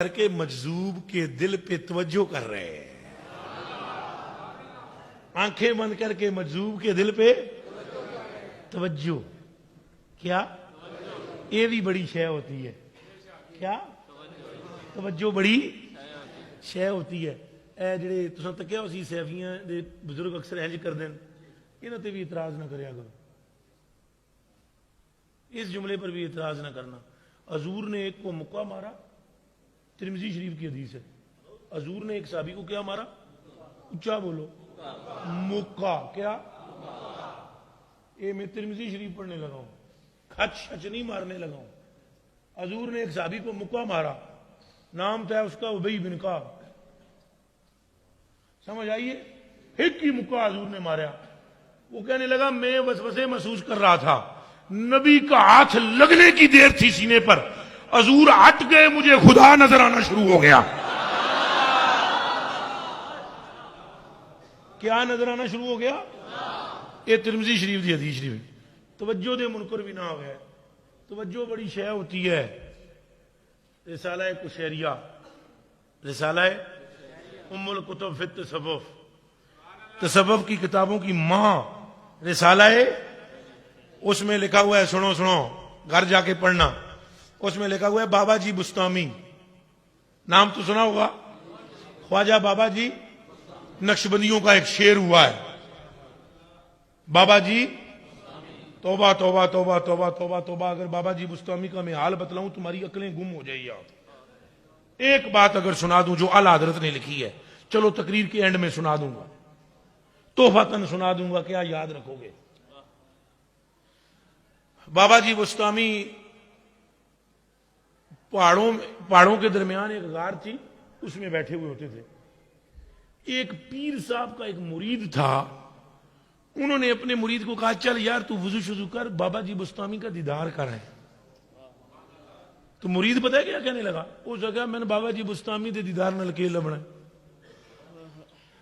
करके मजजूब के दिल पे तवज्जो कर रहे हैं। आंखें बंद करके मजजूब के दिल पे तवज्जो। क्या ये भी बड़ी शय होती है? क्या तवज्जो बड़ी शय होती है? ए जेडे तुसां तक्या उसी सैफियां दे बुजुर्ग अक्सर इंज करदे न, इन्हां ते भी इतराज ना करया करो। इस जुमले पर भी इतराज ना करना। हजूर ने एक को मुक्का मारा, तिरमिजी शरीफ की हदीस है। हजूर ने एक साहबी को क्या मारा? ऊंचा बोलो, मुक्का। क्या ये मैं तिरमिजी शरीफ पढ़ने लगा हूं, खच छच नहीं मारने लगा हूं। हजूर ने एक साहबी को मुक्का मारा, नाम था उसका उबई बिन काब। समझ आइए, एक ही मुक्का हजूर ने मारा। वो कहने लगा मैं वसवसे महसूस कर रहा था, नबी का हाथ लगने की देर थी सीने पर, हजूर हट गए, मुझे खुदा नजर आना शुरू हो गया। क्या नजर आना शुरू हो गया? ये तिरमिजी शरीफ की हदीस शरीफ। तवज्जो दे मुनकर भी ना हो गया। तवज्जो बड़ी शय होती है। रिसाला कुशैरिया, रिसाला उम्मुल कुतुब फित तसव्वुफ, तसव्वुफ की किताबों की मां रिसाला है। उसमें लिखा हुआ है, सुनो सुनो, घर जाके पढ़ना। उसमें लिखा हुआ है बाबा जी बुस्तामी, नाम तो सुना होगा। ख्वाजा बाबा जी नक्शबंदियों का एक शेर हुआ है, बाबा जी तौबा तौबा तौबा तौबा तौबा तौबा। अगर बाबा जी बुस्तामी का मैं हाल बतलाऊं तुम्हारी अकलें गुम हो जाएगी। आप एक बात अगर सुना दूं जो आला हजरत ने लिखी है, चलो तकरीर के एंड में सुना दूंगा, तोहफतन सुना दूंगा, क्या याद रखोगे? बाबा जी बुस्तामी पहाड़ों के दरमियान एक गार थी, उसमें बैठे हुए होते थे। एक पीर साहब का एक मुरीद था, उन्होंने अपने मुरीद को कहा चल यार तू वुजू शुजू कर, बाबा जी बुस्तामी का दीदार कर रहे। तो मुरीद पता है क्या कहने लगा? वो जगह मैंने बाबा जी बुस्तामी के दीदार न लके लबना,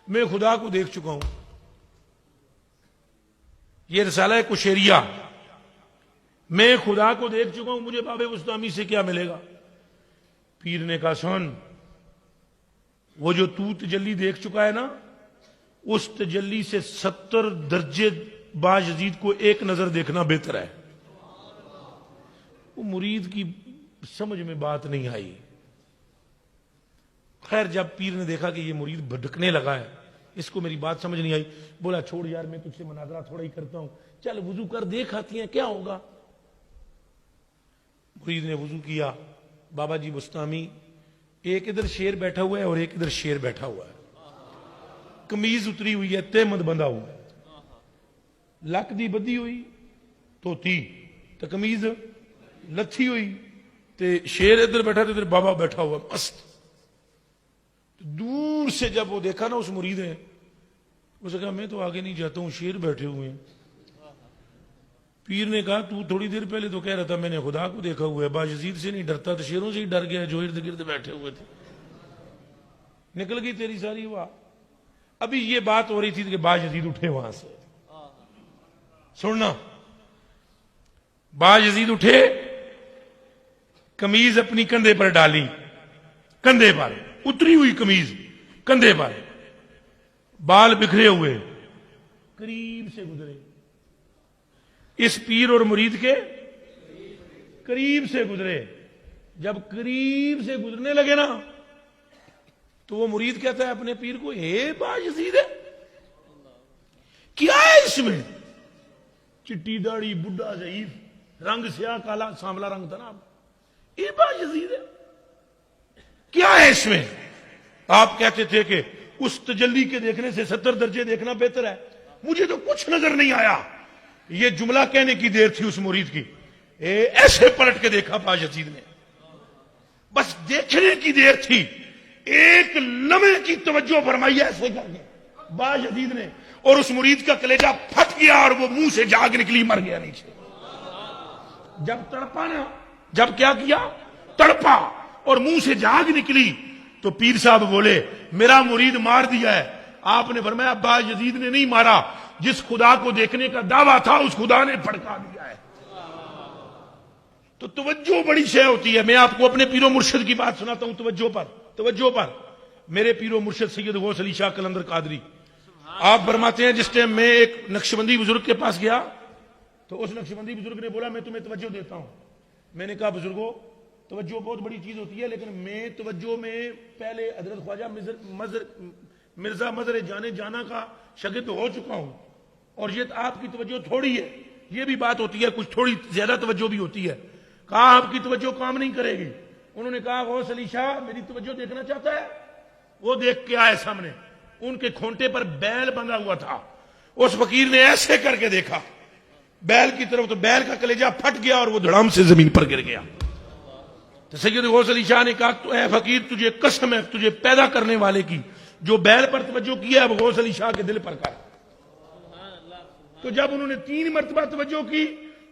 मैं खुदा को देख चुका हूं। ये रिसाला कुशैरिया, मैं खुदा को देख चुका हूं, मुझे बाबा बुस्तामी से क्या मिलेगा? पीर ने कहा सुन, वो जो तू तजल्ली देख चुका है ना, उस तजल्ली से 70 दर्जे बायजीद को एक नजर देखना बेहतर है। वो मुरीद की समझ में बात नहीं आई। खैर जब पीर ने देखा कि ये मुरीद भटकने लगा है, इसको मेरी बात समझ नहीं आई, बोला छोड़ यार मैं तुझसे मुनाजरा थोड़ा ही करता हूं, चल वुजू कर, देख आती है क्या होगा। मुरीद ने वुजू किया। बाबा जी बुस्तामी, एक इधर शेर बैठा हुआ है और एक इधर शेर बैठा हुआ है, कमीज उतरी हुई है, तेमद बंधा हुआ है, लक दी बधी हुई धोती तो कमीज लथी हुई, ते शेर इधर बैठा तो इधर बाबा बैठा हुआ मस्त। दूर से जब वो देखा ना उस मुरीद ने, उसने कहा मैं तो आगे नहीं जाता हूं, शेर बैठे हुए हैं। पीर ने कहा तू थोड़ी देर पहले तो कह रहा था मैंने खुदा को देखा हुआ है, बायजीद से नहीं डरता तो शेरों से ही डर गया जो इर्द गिर्द बैठे हुए थे। निकल गई तेरी सारी वाह। अभी ये बात हो रही थी कि बायजीद उठे वहां से, सुनना, बायजीद उठे, कमीज अपनी कंधे पर डाली, कंधे पर उतरी हुई कमीज कंधे पर, बाल बिखरे हुए, करीब से गुजरे, इस पीर और मुरीद के करीब से गुजरे। जब करीब से गुजरने लगे ना, तो वो मुरीद कहता है अपने पीर को, हे बायजीद है, क्या है इसमें? चिट्टी दाढ़ी, बुढ़ा ज़ईफ, रंग स्याह काला सांवला रंग था ना, ये बायजीद है, क्या है इसमें? आप कहते थे कि उस तजल्ली के देखने से 70 दर्जे देखना बेहतर है, मुझे तो कुछ नजर नहीं आया। ये जुमला कहने की देर थी उस मुरीद की, ऐसे पलट के देखा बायजीद ने, बस देखने की देर थी, एक लम्हे की तवज्जो फरमाई ऐसे करके बायजीद ने, और उस मुरीद का कलेजा फट गया और वो मुंह से जाग निकली, मर गया नीचे। जब तड़पा ना, जब क्या किया? तड़पा और मुंह से जाग निकली, तो पीर साहब बोले मेरा मुरीद मार दिया है। आपने फरमाया बायजीद ने नहीं मारा, जिस खुदा को देखने का दावा था उस खुदा ने भड़का दिया है। तो तवज्जो बड़ी शय होती है। मैं आपको अपने पीरो मुर्शिद की बात सुनाता हूं तवज्जो पर। मेरे पीरो मुर्शिद सैयद गौस अली शाह कलंदर कादरी, आप फरमाते हैं जिस टाइम मैं एक नक्शबंदी बुजुर्ग के पास गया तो उस नक्शबंदी बुजुर्ग ने बोला मैं तुम्हें तवज्जो देता हूं। मैंने कहा बुजुर्गो तवज्जो बहुत बड़ी चीज होती है, लेकिन मैं तवज्जो में पहले हजरत ख्वाजा मिर्जा मजर जाने जाना का शागिर्द हो चुका हूं, और ये आपकी तवज्जो थोड़ी है। ये भी बात होती है, कुछ थोड़ी ज्यादा तवज्जो भी होती है। कहा आपकी तवज्जो काम नहीं करेगी। उन्होंने कहा गौस अली शाह मेरी तवज्जो देखना चाहता है। वो देख के आए, सामने उनके खोंटे पर बैल बंधा हुआ था। उस फकीर ने ऐसे करके देखा बैल की तरफ, तो बैल का कलेजा फट गया और वो धड़ाम से जमीन पर गिर गया। तो सैयद गौस अली शाह ने कहा तो ऐ फकीर तुझे कसम है तुझे पैदा करने वाले की, जो बैल पर तवज्जो किया अब गौस अली शाह के दिल पर कर। तो जब उन्होंने 3 मरतबा तवज्जो की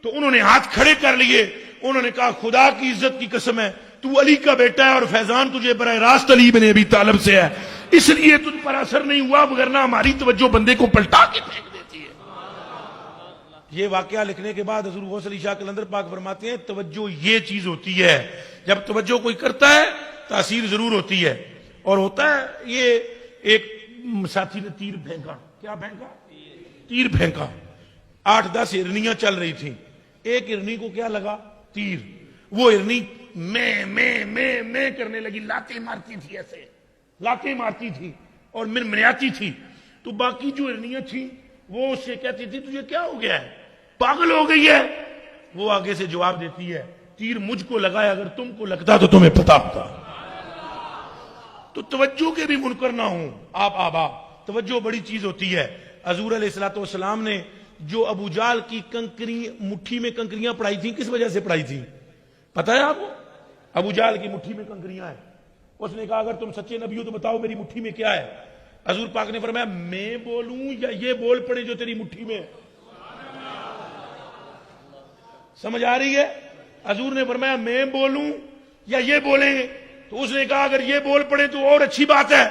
तो उन्होंने हाथ खड़े कर लिए। उन्होंने कहा खुदा की इज्जत की कसम है तू अली का बेटा है और फैजान तुझे बराह रास्त अली इब्न अबी तालिब से है, इसलिए तुझ पर असर नहीं हुआ, वरना हमारी तवज्जो बंदे को पलटा के फेंक देती है। ये वाकया लिखने के बाद हजूर गौस अली शाह कलंदर पाक फरमाते हैं तवज्जो ये चीज होती है, जब तवज्जो कोई करता है तासीर जरूर होती है। और होता है ये एक साथी ने तीर फेंका, क्या फेंका? तीर फेंका। 8-10 हिरनियां चल रही थी, एक हिरनी को क्या लगा? तीर। वो हिरनी मैं करने लगी, लातें मारती थी, ऐसे लातें मारती थी और मिनमिनाती थी। तो बाकी जो हिरनियां थी वो उससे कहती थी तुझे क्या हो गया है, पागल हो गई है? वो आगे से जवाब देती है तीर मुझको लगा है, अगर तुमको लगता तो तुम्हें पता होता। तो तवज्जो के भी मुनकर ना हो आप आबा, तवज्जो बड़ी चीज होती है। हजूर अलैहिस्सलाम ने जो अबू जाल की कंकरी मुट्ठी में कंकरियां पढ़ाई थी, किस वजह से पढ़ाई थी पता है आपको? अबू जाल की मुट्ठी में कंकरियां हैं। उसने कहा अगर तुम सच्चे नबी हो तो बताओ मेरी मुट्ठी में क्या है। हजूर पाक ने फरमाया मैं बोलूं या ये बोल पड़े जो तेरी मुट्ठी में? समझ आ रही है? हजूर ने फरमाया मैं बोलूं या ये बोलेंगे? तो उसने कहा अगर ये बोल पड़े तो और अच्छी बात है।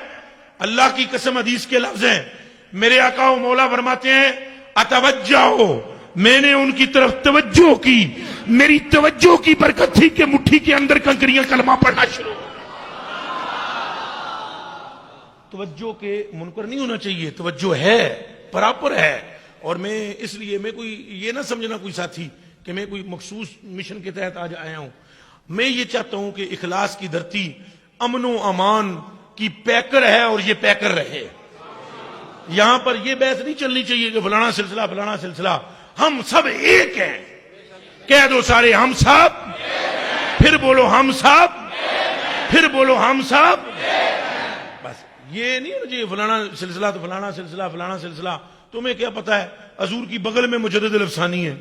अल्लाह की कसम हदीस के लफ्ज हैं, मेरे आका व मौला फरमाते हैं अतवज्जो, मैंने उनकी तरफ तवज्जो की, मेरी तवज्जो की बरकत थी कि मुट्ठी के अंदर कंकरियां कलमा पढ़ना शुरू। तवज्जो के मुनकर नहीं होना चाहिए, तवज्जो है बराबर है। और मैं इसलिए मैं कोई ये ना समझना कोई साथी कि मैं कोई मखसूस मिशन के तहत आज आया हूं। मैं ये चाहता हूं कि इखलास की धरती अमनो अमान की पैकर है और ये पैकर रहे। यहां पर यह बहस नहीं चलनी चाहिए कि फलाना सिलसिला। हम सब एक हैं, कह दो सारे हम सब, फिर बोलो हम सब, फिर बोलो हम सब। बस ये नहीं होना चाहिए फलाना सिलसिला तो फलाना सिलसिला। तुम्हें क्या पता है हजूर की बगल में मुजद्दिद अल-अफ़सानी है?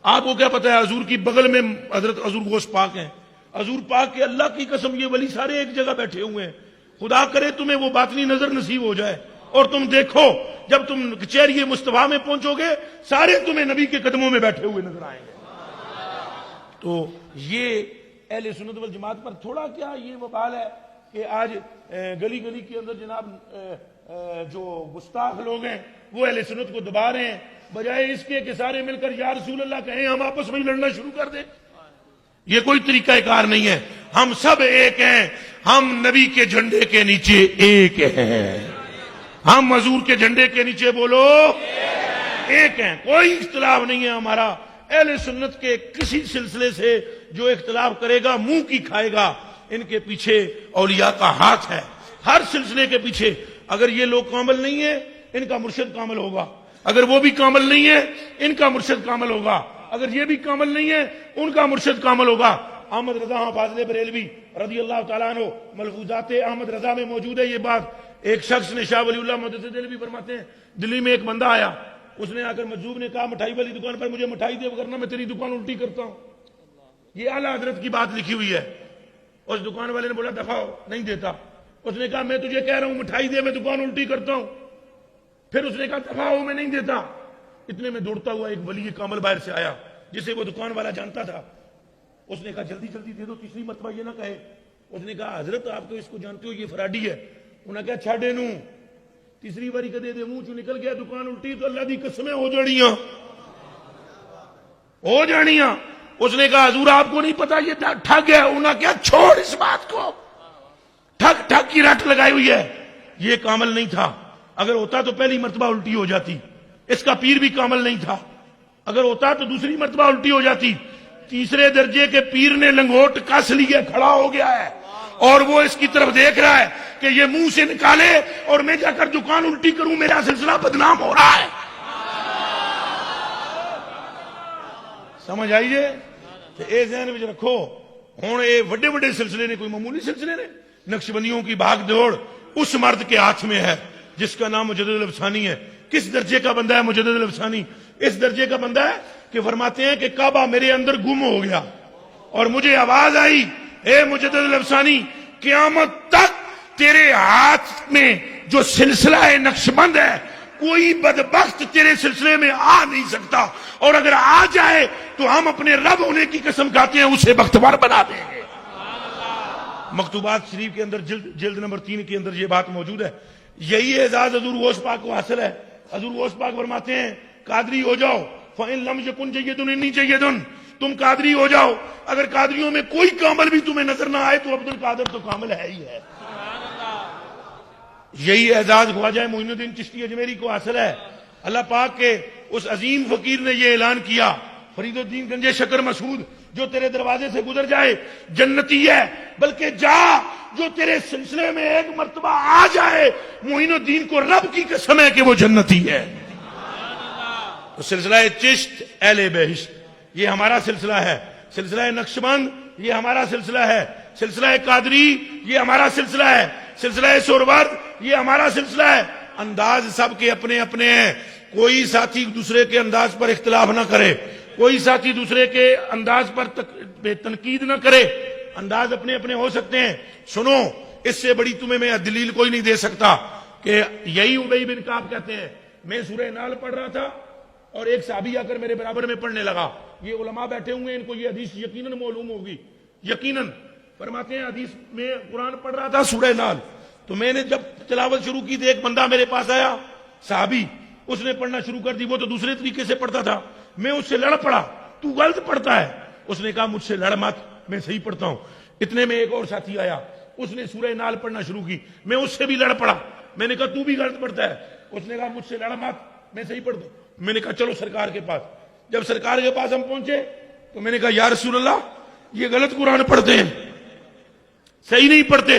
आपको क्या पता है हजूर की बगल में हजरत हजूर गौस पाक हैं? हजूर पाक के अल्लाह की कसम ये वली सारे एक जगह बैठे हुए हैं। खुदा करे तुम्हें वो बातनी नजर नसीब हो जाए और तुम देखो जब तुम कचहरी मुस्तफा में पहुंचोगे सारे तुम्हें नबी के कदमों में बैठे हुए नजर आएंगे। तो ये अहले सुन्नत वल जमात पर थोड़ा क्या ये वबाल है कि आज गली गली के अंदर जनाब जो गुस्ताख लोग हैं वो अहले सुन्नत को दबा रहे हैं, बजाय इसके कि सारे मिलकर या रसूल अल्लाह कहें हम आपस में ही लड़ना शुरू कर दें। ये कोई तरीकाकार नहीं है। हम सब एक हैं, हम नबी के झंडे के नीचे एक हैं, हम हजूर के झंडे के नीचे बोलो एक हैं, कोई इख्तिलाफ नहीं है हमारा। अहले सुन्नत के किसी सिलसिले से जो इख्तिलाफ करेगा मुंह की खाएगा। इनके पीछे औलिया का हाथ है, हर सिलसिले के पीछे। अगर ये लोग कामिल नहीं है इनका मुर्शिद कामिल होगा, अगर वो भी कामिल नहीं है इनका मुर्शिद कामिल होगा, अगर ये भी कामिल नहीं है उनका मुर्शिद कामिल होगा। अहमद रजा फाज़िल बरेलवी रज़ी अल्लाह तआला अन्हु मलफूजात अहमद रजा में मौजूद है ये बात। एक शख्स ने शाह वलीउल्लाह मुहद्दिस देलवी फरमाते हैं दिल्ली में एक बंदा आया, उसने आकर मजदूब ने कहा मिठाई वाली दुकान पर मुझे मिठाई दे वरना मैं तेरी दुकान उल्टी करता हूं। ये आला हजरत की बात लिखी हुई है। उस दुकान वाले ने बोला दफा हो, नहीं देता। उसने कहा मैं तुझे कह रहा हूं मिठाई दे, मैं दुकान उल्टी करता हूं। फिर उसने कहा दफा हो, मैं नहीं देता। इतने में दौड़ता हुआ एक वली कामिल बाहर से आया जिसे वो दुकान वाला जानता था। उसने कहा जल्दी जल्दी दे दो, तीसरी मरतबा ये ना कहे। उसने कहा हजरत आप तो इसको जानते हो ये फराडी है। उन्हें क्या छाड़े नू, तीसरी बारी कदे दे मुंह चू निकल गया दुकान उल्टी तो अल्लाह दी कसमें हो जानियां। उसने कहा हजूर आपको नहीं पता ये ठग है। उन्होंने क्या, छोड़ इस बात को, ठग ठग की रट लगाई हुई है। ये कामल नहीं था, अगर होता तो पहली मर्तबा उल्टी हो जाती। इसका पीर भी कामल नहीं था, अगर होता तो दूसरी मर्तबा उल्टी हो जाती। तीसरे दर्जे के पीर ने लंगोट कस लिया, खड़ा हो गया है और वो इसकी तरफ देख रहा है कि ये मुंह से निकाले और मैं जाकर दुकान उल्टी करूं, मेरा सिलसिला बदनाम हो रहा है। समझ आइए, ये ज़हन में रखो। हुण ये वड्डे वड्डे सिलसिले ने, कोई मामूली सिलसिले ने। नक्शबंदियों की भाग दौड़ उस मर्द के हाथ में है जिसका नाम मुजद्दिद अल-अफ़सानी है। किस दर्जे का बंदा है मुजद्दिद अल-अफ़सानी? इस दर्जे का बंदा है कि फरमाते हैं कि काबा मेरे अंदर गुम हो गया और मुझे आवाज आई, ए मुजद्दिद अल-अफ़सानी, क़यामत तक तेरे हाथ में जो सिलसिला है नक्शबंद है, कोई बदबख्त तेरे सिलसिले में आ नहीं सकता, और अगर आ जाए तो हम अपने रब होने की कसम खाते हैं उसे बख्तवर बना देंगे। मकतूबात शरीफ के अंदर जिल्द नंबर 3 के अंदर ये बात मौजूद है। यही एजाज हजूर गौस पाक को हासिल है। हजूर गौस पाक फरमाते हैं कादरी हो जाओ, फ़इन लम यकुन जय्यदुन इन्नी जय्यदुन, तुम कादरी हो जाओ। अगर कादरियों में कोई कामल भी तुम्हें नजर ना आए तो अब्दुल कादिर तो कामल है ही है। यही एजाज ख्वाजा मोइनुद्दीन चिश्ती अजमेरी को हासिल है। अल्लाह पाक के उस अजीम फकीर ने यह ऐलान किया, फरीदुद्दीन गंजे शकर मसूद, जो तेरे दरवाजे से गुजर जाए जन्नती है, बल्कि जा जो तेरे सिलसिले में एक मर्तबा आ जाए, मोइनुद्दीन को रब की कसम है कि वो जन्नती है। तो सिलसिला चिश्त अहले बेहिश्त ये हमारा सिलसिला है, सिलसिला नक्शबंद ये हमारा सिलसिला है, सिलसिला कादरी ये हमारा सिलसिला है, सिलसिला सोरवर्द ये हमारा सिलसिला है। अंदाज सबके अपने अपने हैं, कोई साथी दूसरे के अंदाज पर इख्तिलाफ ना करे, कोई साथी दूसरे के अंदाज पर तनकीद ना करे। अंदाज अपने अपने हो सकते हैं। सुनो, इससे बड़ी तुम्हें मैं दलील कोई नहीं दे सकता कि यही उबई बिन काब कहते हैं। मैं सूरह नाल पढ़ रहा था और एक साहबी आकर मेरे बराबर में पढ़ने लगा। ये उलमा बैठे हुए हैं, इनको ये हदीस यकीनन मालूम होगी, यकीनन। फरमाते हैं हदीस में कुरान पढ़ रहा था सूरह नाल, तो मैंने जब तिलावत शुरू की तो एक बंदा मेरे पास आया, साहबी, उसने पढ़ना शुरू कर दी। वो तो दूसरे तरीके से पढ़ता था, मैं उससे लड़ पड़ा, तू गलत पढ़ता है। उसने कहा मुझसे लड़ मत, मैं सही पढ़ता हूं। इतने में एक और साथी आया, उसने सूरह नाल पढ़ना शुरू की, मैं उससे भी लड़ पड़ा। मैंने कहा तू भी गलत पढ़ता है। उसने कहा मुझसे लड़ मत, मैं सही पढ़ता हूं। मैंने कहा चलो सरकार के पास। जब सरकार के पास हम पहुंचे तो मैंने कहा या रसूल अल्लाह, ये गलत कुरान पढ़ते हैं, सही नहीं पढ़ते।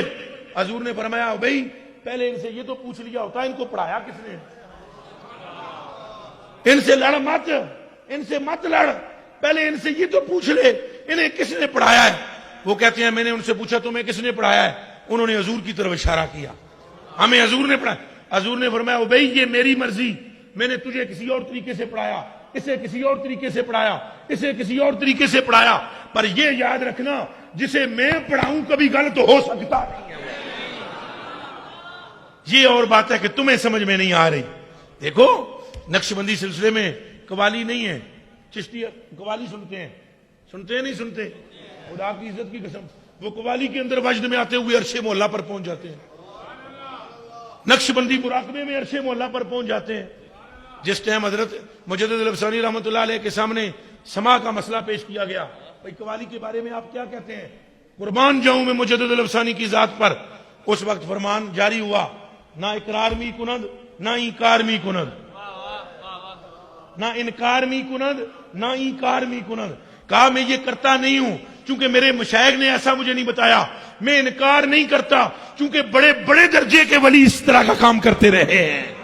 हजूर ने फरमाया भाई पहले इनसे ये तो पूछ लिया होता इनको पढ़ाया किसने। इनसे लड़ मत, इनसे मत लड़, पहले इनसे ये तो पूछ ले इन्हें किसने पढ़ाया है। वो कहते हैं मैंने उनसे पूछा तुम्हें किसने पढ़ाया है, उन्होंने हजूर की तरफ इशारा किया, हमें हजूर ने पढ़ाया। हजूर ने फरमाया भाई ये मेरी मर्जी, मैंने तुझे किसी और तरीके से पढ़ाया, इसे किसी और तरीके से पढ़ाया, इसे किसी और तरीके से पढ़ाया, पर यह याद रखना जिसे मैं पढ़ाऊं कभी गलत हो सकता नहीं है। ये और बात है कि तुम्हें समझ में नहीं आ रही। देखो नक्शबंदी सिलसिले में कवाली नहीं है, चिश्ती कवाली सुनते हैं, सुनते हैं नहीं सुनते, खुदा की इज्जत की कसम, वो कवाली के अंदर वजद में आते हुए अरशे मोहल्ला पर पहुंच जाते हैं, नक्शबंदी मुराकबे में अरशे मोहल्ला पर पहुंच जाते हैं। जिस टाइम हजरत मुजद्दिद अल-अफ़सानी रहमतुल्लाह अलैह के सामने समा का मसला पेश किया गया, भाई कवाली के बारे में आप क्या कहते हैं, कुर्बान जाऊं मैं मुजद्दिद अल-अफ़सानी की जात पर। उस वक्त फरमान जारी हुआ, ना इकरार मी कुनद ना इनकार मी कुनद, ना इनकार मी कुनद ना इनकार मी कुनद। कहा मैं ये करता नहीं हूं क्योंकि मेरे मशाइख ने ऐसा मुझे नहीं बताया, मैं इनकार नहीं करता क्योंकि बड़े बड़े दर्जे के वली इस तरह का काम करते रहे हैं।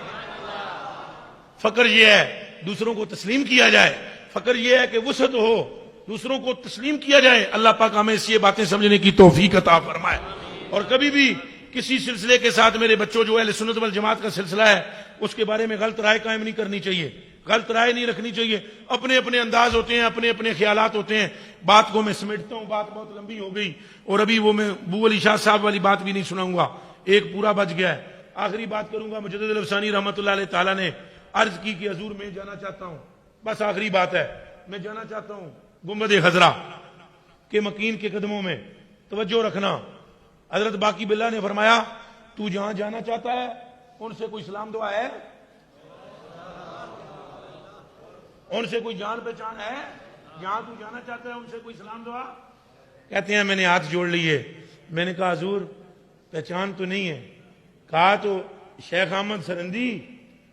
फकर यह है दूसरों को तस्लीम किया जाए, फकर यह है कि वुसअत हो, दूसरों को तस्लीम किया जाए। अल्लाह पाक हमें ये बातें समझने की तौफीक अता फरमाए। और कभी भी किसी सिलसिले के साथ मेरे बच्चों जो अहले सुन्नत वल जमात का सिलसिला है उसके बारे में गलत राय कायम नहीं करनी चाहिए, गलत राय नहीं रखनी चाहिए। अपने अपने अंदाज होते हैं, अपने अपने ख्यालात होते हैं। बात को मैं समेटता हूं, बात बहुत लंबी हो गई और अभी वो मैं बू अली शाह साहब वाली बात भी नहीं सुनाऊंगा, एक पूरा बच गया है। आखिरी बात करूंगा, मुजद्दिद अल-अफ़सानी रहमतुल्लाह अलैह ताला ने अर्ज की कि हजूर मैं जाना चाहता हूं, बस आखिरी बात है, मैं जाना चाहता हूं गुंबद खजरा के मकीन के कदमों में। तवज्जो रखना, हजरत बाकी बिल्ला ने फरमाया तू जहां जाना चाहता है उनसे कोई सलाम दुआ है, उनसे कोई जान पहचान है, जहां तू जाना चाहता है उनसे कोई सलाम दुआ। कहते हैं मैंने हाथ जोड़ लिए, मैंने कहा हुजूर पहचान तो नहीं है। कहा तो शेख अहमद सरंदी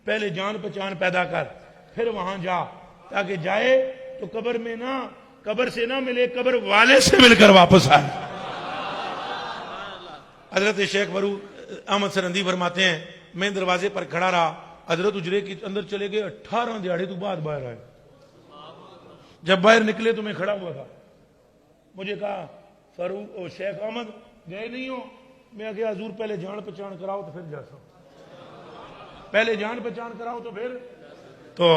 पहले जान पहचान पैदा कर, फिर वहां जा, ताकि जाए तो कब्र में ना, कब्र से ना मिले, कब्र वाले से मिलकर वापस आए। हजरत शेख बरू अहमद सरंदी फरमाते हैं मैं दरवाजे पर खड़ा रहा, हजरत उजरे के अंदर चले गए, 18 दिहाड़े तो बाद बाहर आए। जब बाहर निकले तो मैं खड़ा हुआ था। मुझे कहा फरूक और शेख अहमद गए नहीं हो? मैं कहा हजूर पहले जान पहचान कराओ तो फिर जा सकूं, पहले जान पहचान कराओ तो फिर। तो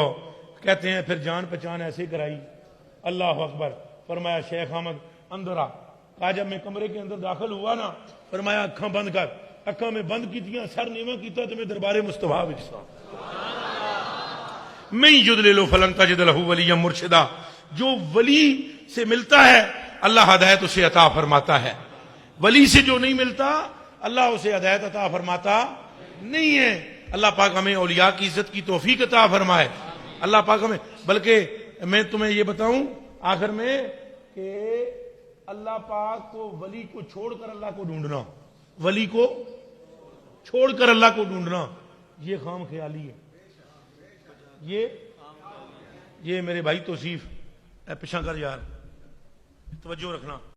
कहते हैं फिर जान पहचान ऐसे कराई। अल्लाह अकबर। फरमाया शेख अहमद अंदर आ। कहा जब मैं कमरे के अंदर दाखिल हुआ ना, फरमाया अखा बंद कर। अखा में बंद की, सर नीवा किया तो मैं दरबारे मुस्तफा विच सा। मैं युदले लो फलन तजिद लहू वलिय्यम मुर्शिदा। जो वली से मिलता है अल्लाह हदायत उसे अता फरमाता है, वली से जो नहीं मिलता अल्लाह उसे हदायत अता फरमाता नहीं है। अल्लाह पाक हमें औलिया की इज्जत की तौफीक अता फरमाए। अल्लाह पाक हमें, बल्कि मैं तुम्हें ये बताऊं आखिर में कि अल्लाह पाक को वली को छोड़कर अल्लाह को ढूंढना, वली को छोड़कर अल्लाह को ढूंढना, ये खाम ख्याली है। ये मेरे भाई तौसीफ पिछा कर यार, तवज्जो रखना।